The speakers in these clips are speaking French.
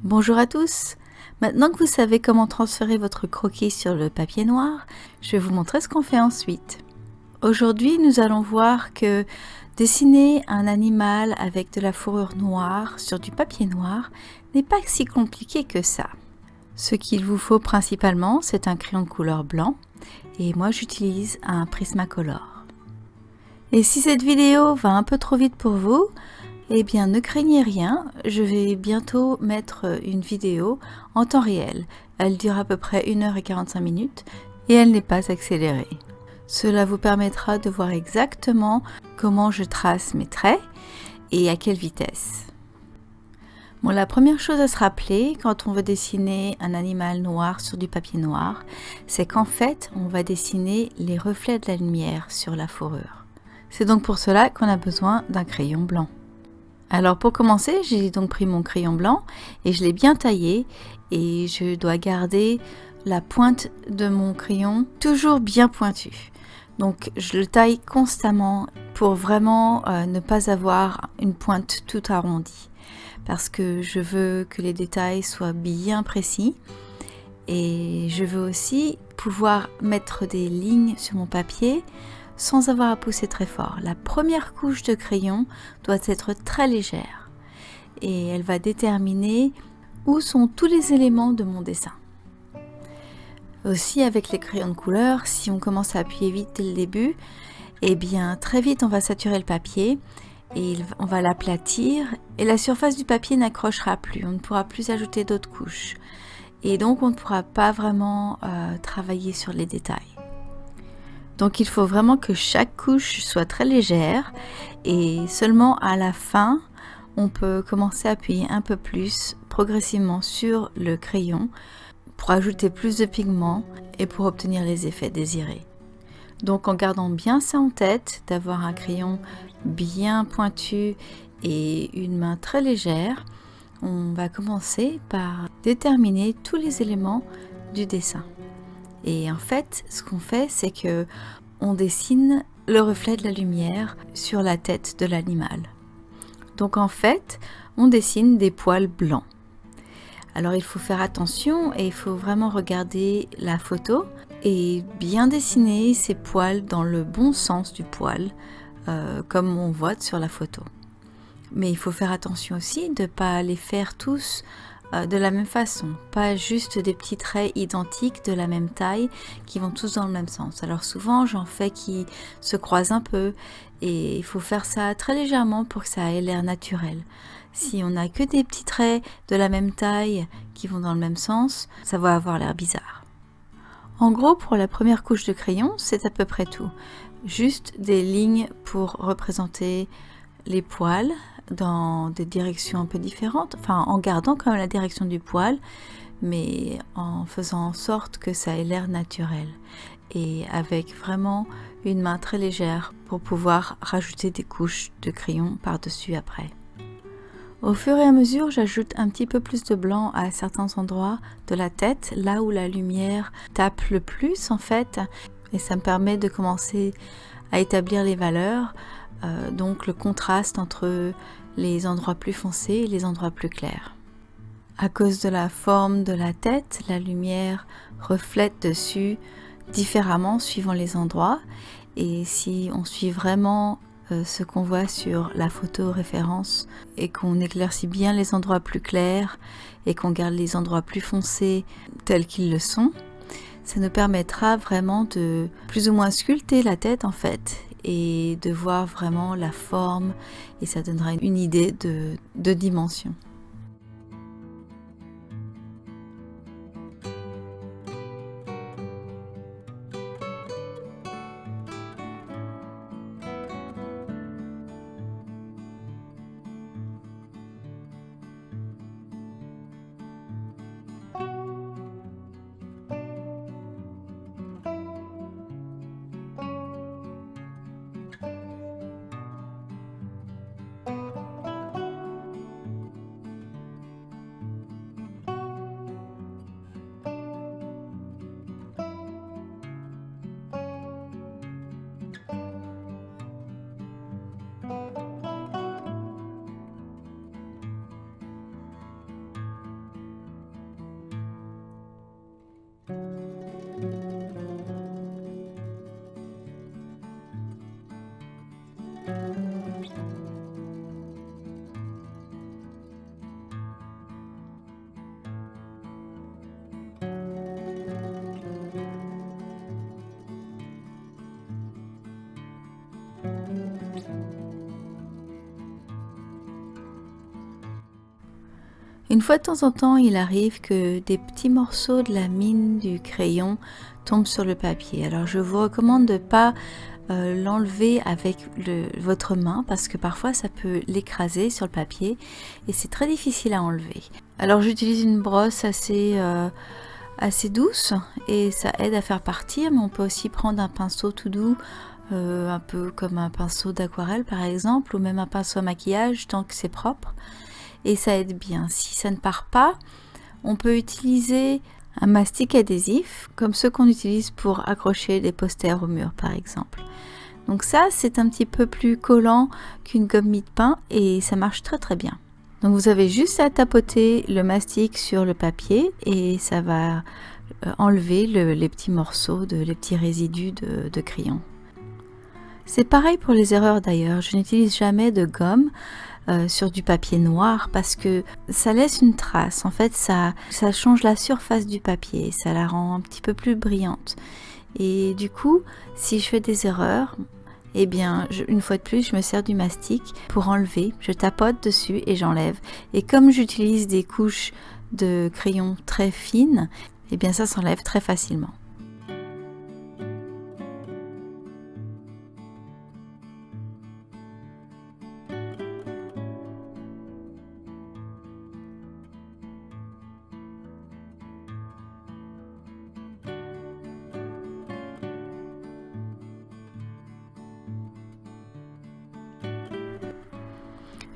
Bonjour à tous! Maintenant que vous savez comment transférer votre croquis sur le papier noir, je vais vous montrer ce qu'on fait ensuite. Aujourd'hui, nous allons voir que dessiner un animal avec de la fourrure noire sur du papier noir n'est pas si compliqué que ça. Ce qu'il vous faut principalement, c'est un crayon de couleur blanc et moi j'utilise un Prismacolor. Et si cette vidéo va un peu trop vite pour vous, eh bien, ne craignez rien, je vais bientôt mettre une vidéo en temps réel. Elle dure à peu près 1h45 et elle n'est pas accélérée. Cela vous permettra de voir exactement comment je trace mes traits et à quelle vitesse. Bon, la première chose à se rappeler quand on veut dessiner un animal noir sur du papier noir, c'est qu'en fait, on va dessiner les reflets de la lumière sur la fourrure. C'est donc pour cela qu'on a besoin d'un crayon blanc. Alors pour commencer, j'ai donc pris mon crayon blanc et je l'ai bien taillé et je dois garder la pointe de mon crayon toujours bien pointue. Donc je le taille constamment pour vraiment ne pas avoir une pointe tout arrondie parce que je veux que les détails soient bien précis et je veux aussi pouvoir mettre des lignes sur mon papier sans avoir à pousser très fort. La première couche de crayon doit être très légère et elle va déterminer où sont tous les éléments de mon dessin. Aussi avec les crayons de couleur, si on commence à appuyer vite dès le début, eh bien très vite on va saturer le papier et on va l'aplatir et la surface du papier n'accrochera plus, on ne pourra plus ajouter d'autres couches et donc on ne pourra pas vraiment travailler sur les détails. Donc il faut vraiment que chaque couche soit très légère et seulement à la fin, on peut commencer à appuyer un peu plus progressivement sur le crayon pour ajouter plus de pigments et pour obtenir les effets désirés. Donc en gardant bien ça en tête, d'avoir un crayon bien pointu et une main très légère, on va commencer par déterminer tous les éléments du dessin. Et en fait, ce qu'on fait, c'est que on dessine le reflet de la lumière sur la tête de l'animal. Donc en fait, on dessine des poils blancs. Alors il faut faire attention et il faut vraiment regarder la photo et bien dessiner ces poils dans le bon sens du poil, comme on voit sur la photo. Mais il faut faire attention aussi de ne pas les faire tous de la même façon, pas juste des petits traits identiques de la même taille qui vont tous dans le même sens. Alors souvent j'en fais qui se croisent un peu et il faut faire ça très légèrement pour que ça ait l'air naturel. Si on n'a que des petits traits de la même taille qui vont dans le même sens, ça va avoir l'air bizarre. En gros, pour la première couche de crayon, c'est à peu près tout. Juste des lignes pour représenter les poils dans des directions un peu différentes, enfin en gardant quand même la direction du poil, mais en faisant en sorte que ça ait l'air naturel et avec vraiment une main très légère pour pouvoir rajouter des couches de crayon par-dessus après. Au fur et à mesure, j'ajoute un petit peu plus de blanc à certains endroits de la tête, là où la lumière tape le plus en fait, et ça me permet de commencer à établir les valeurs, donc le contraste entre les endroits plus foncés et les endroits plus clairs. À cause de la forme de la tête, la lumière reflète dessus différemment suivant les endroits, et si on suit vraiment ce qu'on voit sur la photo référence et qu'on éclaircit bien les endroits plus clairs et qu'on garde les endroits plus foncés tels qu'ils le sont, ça nous permettra vraiment de plus ou moins sculpter la tête en fait et de voir vraiment la forme et ça donnera une idée de dimension. Une fois de temps en temps, il arrive que des petits morceaux de la mine du crayon tombent sur le papier. Alors je vous recommande de ne pas l'enlever avec votre main parce que parfois ça peut l'écraser sur le papier et c'est très difficile à enlever. Alors j'utilise une brosse assez douce et ça aide à faire partir, mais on peut aussi prendre un pinceau tout doux, un peu comme un pinceau d'aquarelle par exemple, ou même un pinceau à maquillage tant que c'est propre, et ça aide bien. Si ça ne part pas, on peut utiliser un mastic adhésif comme ceux qu'on utilise pour accrocher des posters au mur par exemple. Donc ça, c'est un petit peu plus collant qu'une gomme mie-de-pain et ça marche très très bien. Donc vous avez juste à tapoter le mastic sur le papier et ça va enlever les petits morceaux, les petits résidus de crayon. C'est pareil pour les erreurs d'ailleurs, je n'utilise jamais de gomme sur du papier noir parce que ça laisse une trace. En fait, ça change la surface du papier, ça la rend un petit peu plus brillante. Et du coup, si je fais des erreurs, eh bien, une fois de plus, je me sers du mastic pour enlever. Je tapote dessus et j'enlève. Et comme j'utilise des couches de crayon très fines, eh bien, ça s'enlève très facilement.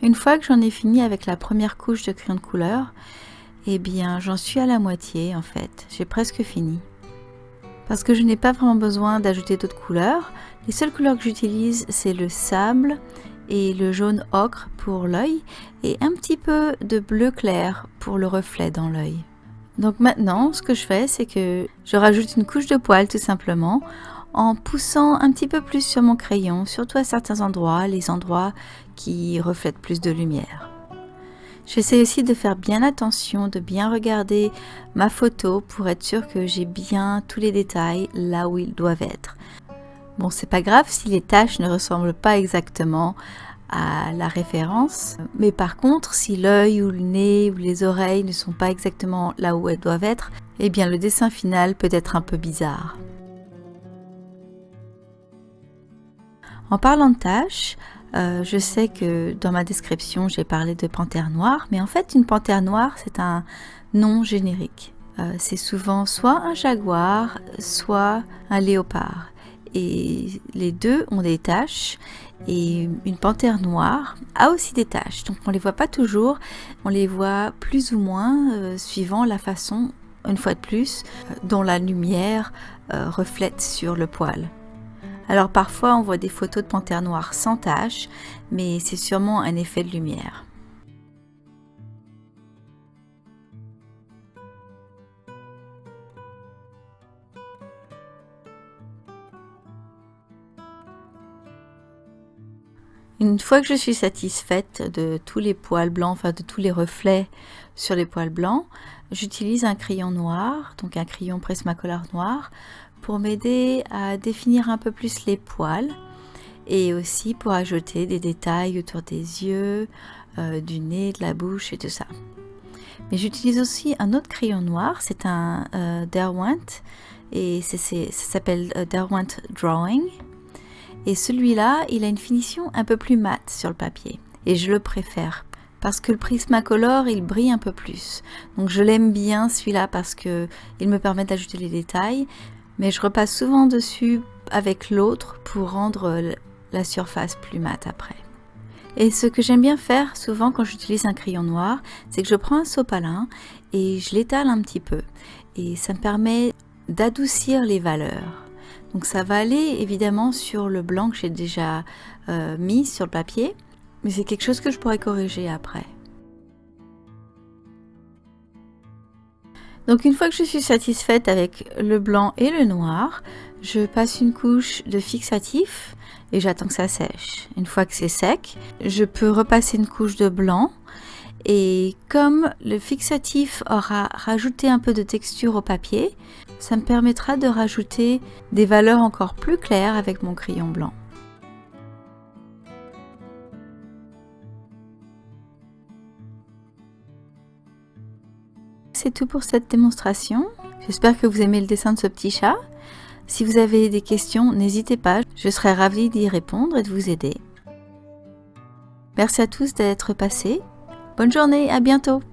Une fois que j'en ai fini avec la première couche de crayon de couleur, eh bien j'en suis à la moitié en fait, j'ai presque fini. Parce que je n'ai pas vraiment besoin d'ajouter d'autres couleurs, les seules couleurs que j'utilise c'est le sable et le jaune ocre pour l'œil et un petit peu de bleu clair pour le reflet dans l'œil. Donc maintenant ce que je fais c'est que je rajoute une couche de poils tout simplement en poussant un petit peu plus sur mon crayon, surtout à certains endroits, les endroits qui reflètent plus de lumière. J'essaie aussi de faire bien attention, de bien regarder ma photo pour être sûr que j'ai bien tous les détails là où ils doivent être. Bon, c'est pas grave si les taches ne ressemblent pas exactement à la référence, mais par contre, si l'œil ou le nez ou les oreilles ne sont pas exactement là où elles doivent être, eh bien le dessin final peut être un peu bizarre. En parlant de taches, je sais que dans ma description j'ai parlé de panthère noire, mais en fait une panthère noire c'est un nom générique. C'est souvent soit un jaguar, soit un léopard. Et les deux ont des taches et une panthère noire a aussi des taches. Donc on ne les voit pas toujours, on les voit plus ou moins suivant la façon, une fois de plus, dont la lumière reflète sur le poil. Alors parfois on voit des photos de panthères noires sans taches, mais c'est sûrement un effet de lumière. Une fois que je suis satisfaite de tous les poils blancs, enfin de tous les reflets sur les poils blancs, j'utilise un crayon noir, donc un crayon Prismacolor noir, pour m'aider à définir un peu plus les poils et aussi pour ajouter des détails autour des yeux, du nez, de la bouche et tout ça. Mais j'utilise aussi un autre crayon noir, c'est un Derwent et ça s'appelle Derwent Drawing. Et celui-là, il a une finition un peu plus mate sur le papier et je le préfère parce que le Prismacolor il brille un peu plus. Donc je l'aime bien celui-là parce que il me permet d'ajouter les détails, mais je repasse souvent dessus avec l'autre pour rendre la surface plus mate après. Et ce que j'aime bien faire souvent quand j'utilise un crayon noir, c'est que je prends un sopalin et je l'étale un petit peu et ça me permet d'adoucir les valeurs. Donc ça va aller évidemment sur le blanc que j'ai déjà mis sur le papier, mais c'est quelque chose que je pourrais corriger après. Donc une fois que je suis satisfaite avec le blanc et le noir, je passe une couche de fixatif et j'attends que ça sèche. Une fois que c'est sec, je peux repasser une couche de blanc et comme le fixatif aura rajouté un peu de texture au papier, ça me permettra de rajouter des valeurs encore plus claires avec mon crayon blanc. c'est tout pour cette démonstration. J'espère que vous aimez le dessin de ce petit chat. Si vous avez des questions, n'hésitez pas, je serai ravie d'y répondre et de vous aider. Merci à tous d'être passés. Bonne journée, à bientôt!